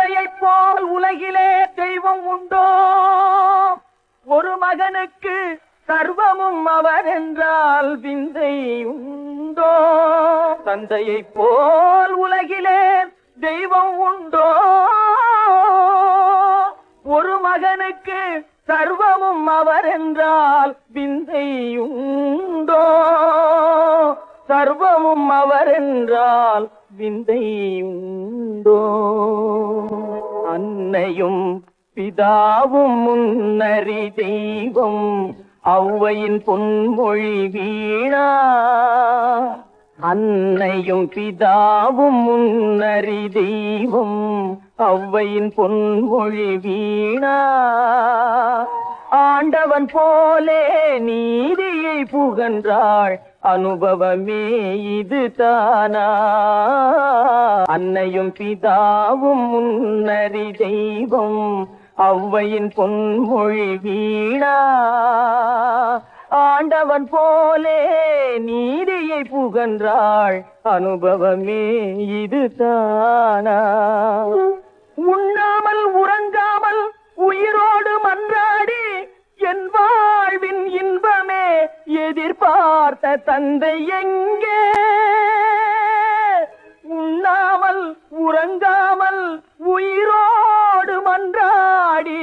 தந்தையைப் போல் உலகிலே தெய்வம் உண்டோ? ஒரு மகனுக்கு சர்வமும் அவர் என்றால் விந்தை உண்டோ? தந்தையைப் போல் உலகிலே தெய்வம் உண்டோ? ஒரு மகனுக்கு சர்வமும் அவர் என்றால் விந்தை உண்டோ? சர்வமும் அவர் என்றால் விந்தை உண்டோ? அன்னையும் பிதாவும் முன்னறி தெய்வம் ஔவையின் பொன்மொழி வீணா. அன்னையும் பிதாவும் முன்னறி தெய்வம் ஔவையின் பொன்மொழி வீணா. ஆண்டவன் போலே நீதியை புகன்றாள் அனுபவமே இது தானா? அன்னையும் பிதாவும் முன்னறி தெய்வம் ஔவையின் பொன்மொழி வீணா. ஆண்டவன் போலே நீதியை புகன்றாள் அனுபவமே இது தானா? உண்ணாமல் உறங்காமல் உயிரோடு மன்றாடி என் வாழ்வின் இன்பமே எதிர்பார்த்த தந்தை எங்கே? உண்ணாமல் உறங்காமல் உயிரோடு மன்றாடி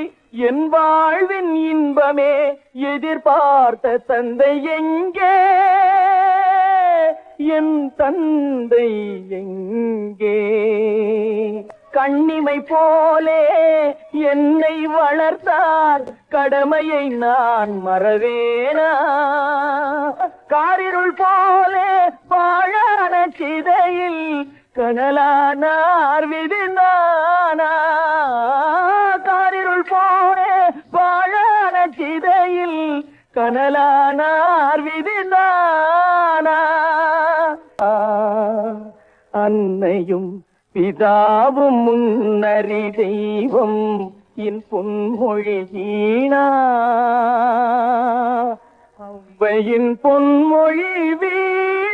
என் வாழ்வின் இன்பமே எதிர்பார்த்த தந்தை எங்கே? என் தந்தை எங்கே? கண்ணிமை போலே என்னை வளர்த்தார், கடமையை நான் மறவேனா? காரிருள் போலே பாழான சிதையில் கனலானார் விதினானா? காரிருள் போலே பாழான சிதையில் கனலானார் விதினானா? அன்னையும் பிதாவும் முன்னறி தெய்வம் என் பொன்மொழி வீணா. ஔவையின் பொன்மொழி வீணா.